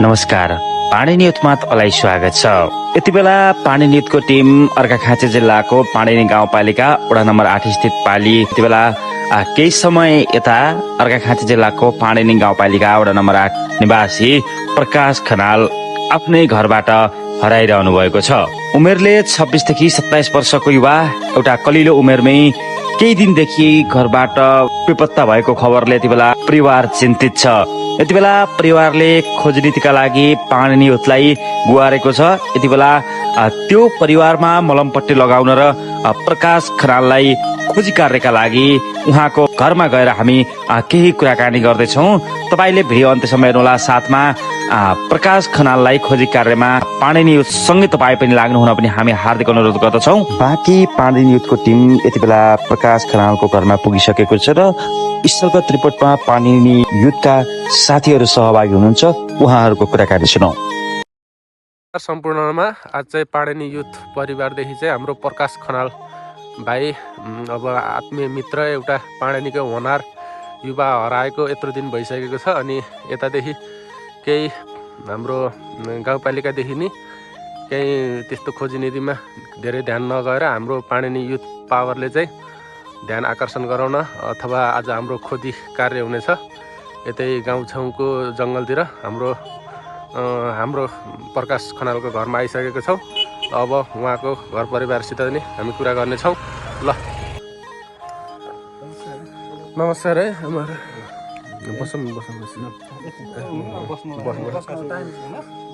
नमस्कार, पाणिनी युथमा तपाईलाई स्वागत छ। यति बेला पाणिनी युथको टिम अर्घाखाँची जिल्लाको पाणिनी गाउँपालिका वडा नम्बर 8 स्थित पाली यति बेला केही समय यता अर्घाखाँची जिल्लाको पाणिनी गाउँपालिका वडा नम्बर 8 निवासी प्रकाश खनाल आफ्नै घरबाट हराइरहनु भएको छ। उमेरले 26 देखि 27 वर्षको युवा एउटा कलिलो उमेरमै केही दिनदेखि घरबाट बेपत्ता भएको खबरले यति बेला परिवार चिन्तित छ। यति बेला परिवारले खोजनीतिका लागि पाणिनी युथलाई गुहारेको छ। यति बेला त्यो परिवारमा मलमपट्टी लगाउन र प्रकाश खनाललाई खोजी कार्यका लागि उहाँको घरमा गएर हामी केही कुराकानी गर्दैछौँ। तपाईले भिडियो अन्त्यसम्म हेर्नुहोला। साथमा प्रकाश खनाललाई खोजी कार्यमा पाणिनी युथ सँगै तपाईँ पनि लाग्नु हुन पनि हामी हार्दिक अनुरोध गर्दछौँ। बाँकी पाणिनी युथको टिम यति बेला प्रकाश खनालको घरमा पुगिसकेको छ र स्थलगत रिपोर्टमा पाणिनी युथका साथीहरू सहभागी हुनुहुन्छ। उहाँहरूको कुराकानी सुनौ। सम्पूर्णमा आज चाहिँ पाणिनी युथ परिवारदेखि चाहिँ हाम्रो प्रकाश खनाल भाइ अब आत्मीय मित्र एउटा पाणिनीको होनार युवा हराएको यत्रो दिन भइसकेको छ। अनि यतादेखि केही हाम्रो गाउँपालिकादेखि नि केही त्यस्तो खोजी नीतिमा धेरै ध्यान नगएर हाम्रो पाणिनी युथ पावरले चाहिँ ध्यान आकर्षण गराउन अथवा आज हाम्रो खोजी कार्य हुनेछ यतै गाउँछौँको जङ्गलतिर हाम्रो प्रकाश खनालको घरमा आइसकेको छौँ। अब उहाँको घर परिवारसित नि हामी कुरा गर्नेछौँ। ल नमस्कार है हाम्रो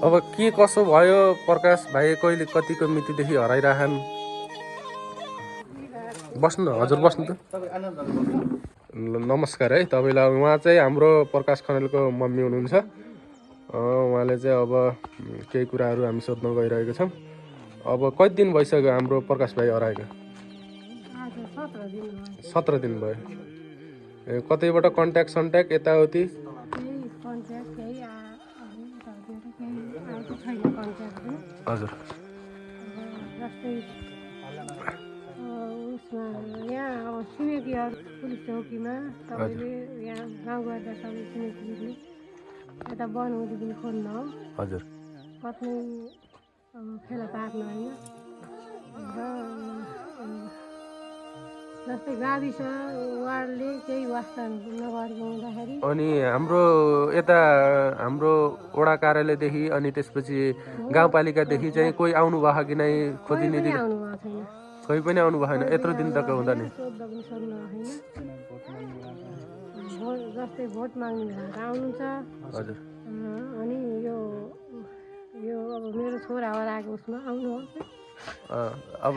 अब के कसो भयो प्रकाश भाइ? कहिले कतिको मितिदेखि हराइरहन्? बस्नु हजुर बस्नु त। नमस्कार है तपाईँलाई। उहाँ चाहिँ हाम्रो प्रकाश खनालको मम्मी हुनुहुन्छ। उहाँले चाहिँ अब केही कुराहरू हामी सोध्न गइरहेको छौँ। अब कति दिन भइसक्यो हाम्रो प्रकाश भाइ हराएको? 17 दिन भयो। कतैबाट कन्ट्याक्ट सन्ट्याक्ट यताउति? हजुर यहाँ अब छिमेकीहरू पुलिस चौकीमा तपाईँले यहाँ गाउँ गर्दा तपाईँ छिमेकीले यता बनौदेखि खोज्न हो। हजुर कति फेला पार्न होइन र जस्तै गाविस वार्डले केही वास्ता नगरेको हुँदाखेरि अनि हाम्रो यता हाम्रो वडा कार्यालयदेखि अनि त्यसपछि गाउँपालिकादेखि चाहिँ कोही आउनु भएको कि नै खोजी नीति? आउनु भएको छैन, कोही पनि आउनु भएन यत्रो दिन तक हुँदा नि? सोध्दा पनि सोध्नु होइन। जस्तै भोट माग्ने भएर आउनुहुन्छ। हजुर अनि यो अब मेरो छोरा हराएको उसमा आउनुहोस्। अब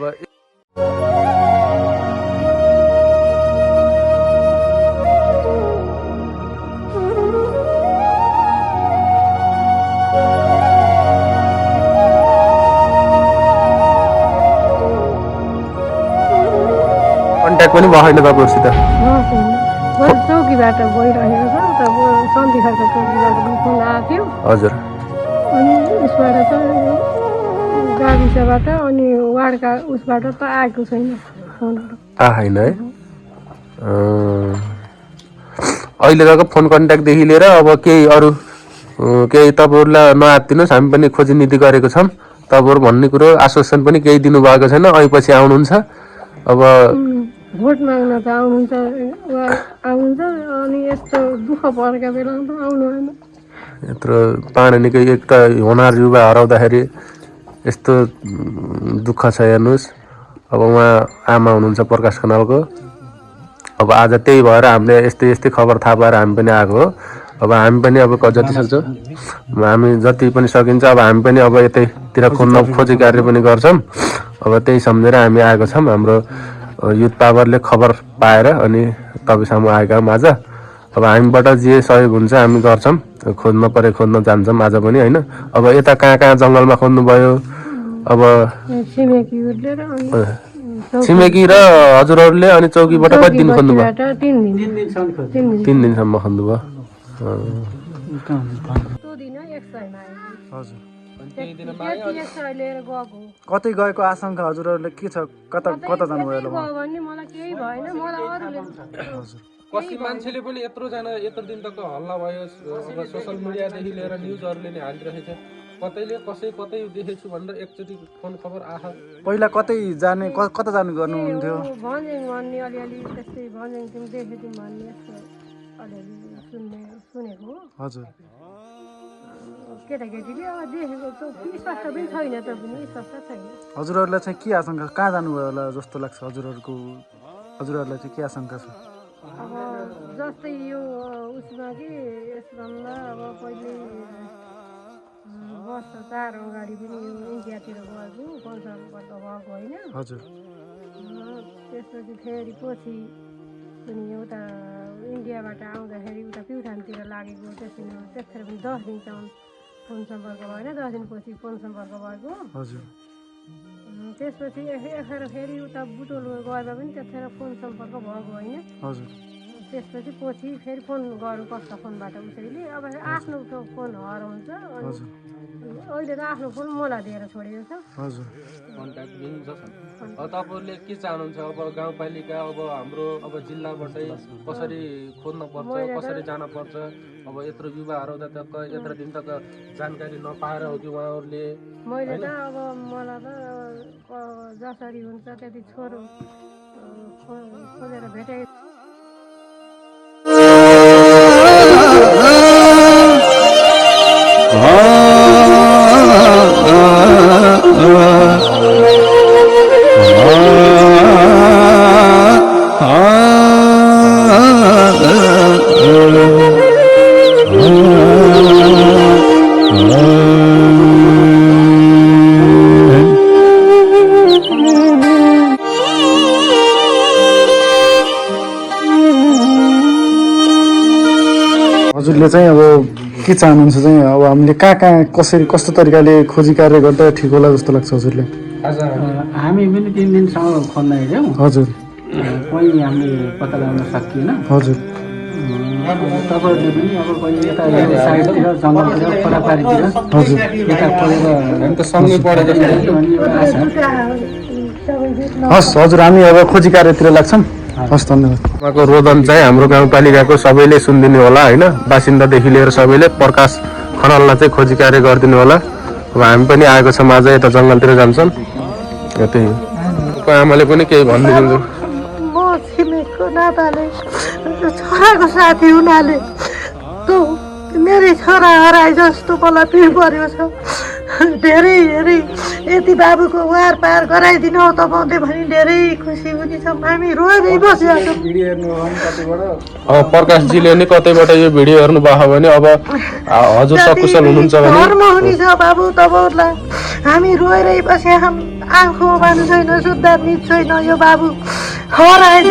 कन्ट्याक्ट पनि भएन तपाईँहरूसित? चौकीबाट गइरहेको छ त सन्धि खालको चौकीबाट फोन आएको थियो। हजुर अनि उसबाट चाहिँ गाविसबाट अनि वार्डका उसबाट त आएको छैन फोनहरू। होइन है। अहिले तक फोन कन्ट्याक्टदेखि लिएर अब केही अरू केही तपाईँहरूलाई नआत्तिनुहोस्, हामी पनि खोजी नीति गरेको छौँ। तपाईँहरू भन्ने कुरो आश्वासन पनि केही दिनुभएको छैन। अहिले आउनुहुन्छ। अब भोट माग्न त आउनुहुन्छ अनि यस्तो दुःख परेका बेलामा त आउनु भएन। यत्रो पाणिनीको एउटा होनार युवा हराउँदाखेरि यस्तो दुःख छ हेर्नुहोस्। अब उहाँ आमा हुनुहुन्छ प्रकाश खनालको। अब आज त्यही भएर हामीले यस्तै खबर थाहा पाएर हामी पनि आएको हो। अब हामी पनि अब जति सक्छौँ हामी जति पनि सकिन्छ अब हामी पनि अब यतैतिर खोजी कार्य पनि गर्छौँ। अब त्यही सम्झेर हामी आएको छौँ। हाम्रो युथ पावरले खबर पाएर अनि तपाईँसँग आएका आज अब हामीबाट जे सहयोग हुन्छ हामी गर्छौँ। खोज्न परे खोज्न जान्छौँ आज पनि होइन। अब यता कहाँ जङ्गलमा खोज्नुभयो? अब छिमेकी र हजुरहरूले अनि चौकीबाट कति दिन खोज्नुभयो? 3 दिनसम्म खोज्नुभयो। कतै गएको आशंका हजुरहरूले के छ? कता जानुभयो? मलाई केही भएन, मलाई अरूले कति मान्छेले पनि यत्रो दिन तक हल्ला भयो अब सोसल मिडियादेखि लिएर न्युजहरूले नै हालिरहेछ कतैले कतै देखेछु भनेर एकचोटि फोन खबर आह पहिला कतै जाने कता जानु गर्नुहुन्थ्यो भन्ज्याङ भन्ने अलिअलि त्यस्तै भन्ज्याङ तिमी देखेको भन्ने यस्तो अलिअलि सुनेको हजुर केटाकेटीले अब देखेको त स्पष्ट पनि छैन त पनि स्पष्ट छैन हजुरहरूलाई चाहिँ के आशंका कहाँ जानुभयो होला जस्तो लाग्छ हजुरहरूलाई चाहिँ के आशंका छ अब जस्तै यो उसमा कि यसमा अब पहिले वर्ष 4 अगाडि पनि यो इन्डियातिर गएको पञ्चायतबाट भएको होइन हजुर त्यसपछि फेरि पछि पनि एउटा इन्डियाबाट आउँदाखेरि उता प्युठानतिर लागेको त्यतिखेर पनि 10 दिनसम्म फोन सम्पर्क भएन 10 दिनपछि फोन सम्पर्क भएको हजुर त्यसपछि फेरि उता बुटोल गएमा पनि त्यतिखेर फोन सम्पर्क भएको होइन हजुर त्यसपछि पछि फेरि फोन गरौँ कस्तो फोनबाट उसैले अब आफ्नो फोन हराउँछ अनि अहिले त आफ्नो फोन मलाई दिएर छोडेको छ हजुर कन्ट्याक्ट लिन्छ अब तपाईँहरूले के चाहनुहुन्छ अब गाउँपालिका अब हाम्रो अब जिल्लाबाटै कसरी खोज्न पर्छ कसरी जान पर्छ अब यत्रो युवाहरू त यत्रो दिन तक जानकारी नपाएर हो कि उहाँहरूले मैले त अब मलाई त जसरी हुन्छ त्यति छोरो खोजेर भेटाइ हजुरले चाहिँ अब के चाहनुहुन्छ चाहिँ अब हामीले कहाँ कसरी कस्तो तरिकाले खोजी कार्य गर्दा ठिक होला जस्तो लाग्छ हजुरले हामी पनि 3 दिनसम्म खोज्न हिँड्यौँ हजुर कहीँ हामीले पत्ता लगाउन सकिएन हजुर तपाईँहरूले पनि अब कहिले यता साइडतिर जङ्गलतिर परापारीतिर हजुर यता खोलेर सँगै पढे जस्तो हस् हजुर हामी अब खोजी कार्यतिर लाग्छौँ हस् धन्यवाद उहाँको रोदन चाहिँ हाम्रो गाउँपालिकाको सबैले सुनिदिनु होला होइन बासिन्दादेखि लिएर सबैले प्रकाश खनाललाई चाहिँ खोजी कार्य गरिदिनु होला अब हामी पनि आएको छौँ आज यता जङ्गलतिर जान्छौँ त्यही आमाले पनि केही भनिदिनु म छिमेकको नाताले छोराको साथी हुनाले मेरै छोरा हराए जस्तो मलाई पिर परेको छ धेरै यति बाबुको वार पार गराइदिनु हौ तपाईँले भने धेरै खुसी हुने छौँ हामी रोएरै बसिरहेको अब प्रकाशजीले नि कतैबाट यो भिडियो हेर्नु भएको भने अब हजुर सकुशल हुनुहुन्छ भने धर्म हुनेछ बाबु तपाईँहरूलाई हामी रोएरै बसे आँखो बानु छैन सुधार निज छैन यो बाबु हराए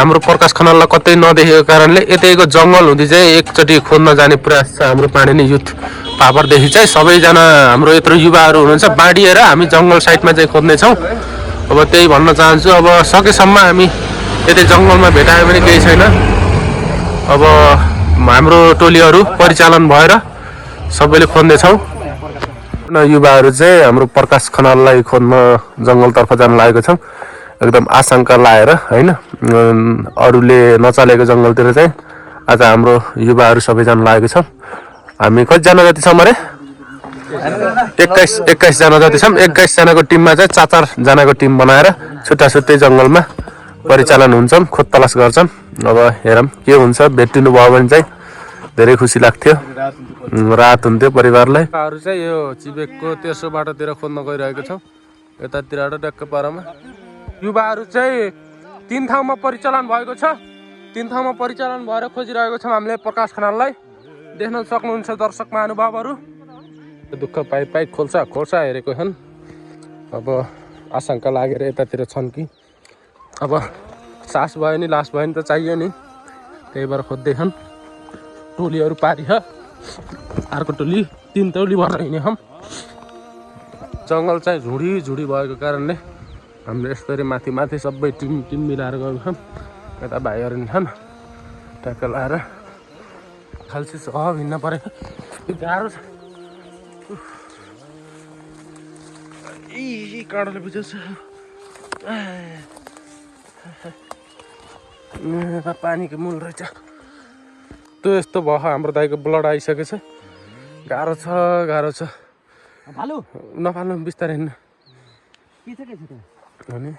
हाम्रो प्रकाश खनाललाई कतै नदेखेको कारणले यतैको जङ्गल हुँदै चाहिँ एकचोटि खोज्न जाने प्रयास छ हाम्रो पाणिनी युथ पापरदेखि चाहिँ सबैजना हाम्रो यत्रो युवाहरू हुनुहुन्छ बाँडिएर हामी जङ्गल साइडमा चाहिँ खोज्नेछौँ अब त्यही भन्न चाहन्छु अब सकेसम्म हामी यतै जङ्गलमा भेटायो भने केही छैन अब हाम्रो टोलीहरू परिचालन भएर सबैले खोज्नेछौँ युवाहरू चाहिँ हाम्रो प्रकाश खनाललाई खोज्न जङ्गलतर्फ जान लागेको छौँ एकदम आशंका लाएर होइन अरूले नचलेको जङ्गलतिर चाहिँ आज हाम्रो युवाहरू सबैजना लागेको छौँ हामी कतिजना जति छौँ अरे 21 जना जति छौँ 21 जनाको टिममा चाहिँ 4 जनाको टिम बनाएर छुट्टा छुट्टै जङ्गलमा परिचालन हुन्छौँ खोज तलास गर्छौँ अब हेरौँ के हुन्छ भेटिनु भयो भने चाहिँ धेरै खुसी लाग्थ्यो राहत हुन्थ्यो परिवारलाई चाहिँ यो चिबेकको तेस्रो बाटोतिर खोज्न गइरहेको छौँ यतातिरबाट डक्क पारामा युवाहरू चाहिँ 3 ठाउँमा परिचालन भएको छ 3 ठाउँमा परिचालन भएर खोजिरहेको छौँ हामीले प्रकाश खनाललाई देख्न सक्नुहुन्छ दर्शक महानुभावहरू दुःख पाइ खोल्सा हेरेको छन् अब आशंका लागेर यतातिर छन् कि अब सास भयो नि लास भयो नि त चाहियो नि त्यही भएर खोज्दैछन् टोलीहरू पारिख अर्को टोली 3 टोली भएर हिँड्ने हम जङ्गल चाहिँ झुडी भएको कारणले हामीले यसरी माथि माथि सबै टिम टिम मिलाएर गएको छौँ यता भाइहरू नि छन् ट्याक्क लाएर खाल्सी छ हिँड्न परेको गाह्रो छ यी काँडोले बुझाउँछ पानीको मूल रहेछ त्यो यस्तो भयो हाम्रो दाइको ब्लड आइसकेछ गाह्रो छ भालु नफाल्नु बिस्तारै हिँड्नु के छ त्यो अनि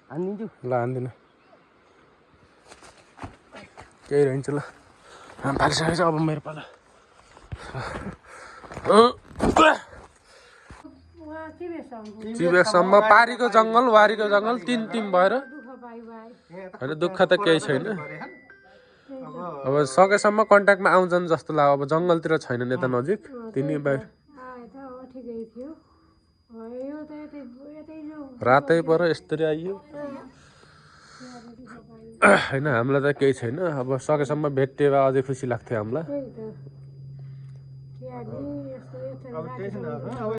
हानिदिन्छु ल हान्दिनँ केही रहन्छ ल फालिसकेको छ अब मेरो पाला चिबेकसम्म पारीको जङ्गल वारीको जङ्गल तिन टिम भएर होइन दुःख त केही छैन अब सकेसम्म कन्ट्याक्टमा आउँछन् जस्तो लाग्यो अब जङ्गलतिर छैनन् यता नजिक तिनी बाहिर रातै पर यस्तरी आइयो होइन हामीलाई त केही छैन अब सकेसम्म भेट्यो भए अझै खुसी लाग्थ्यो हामीलाई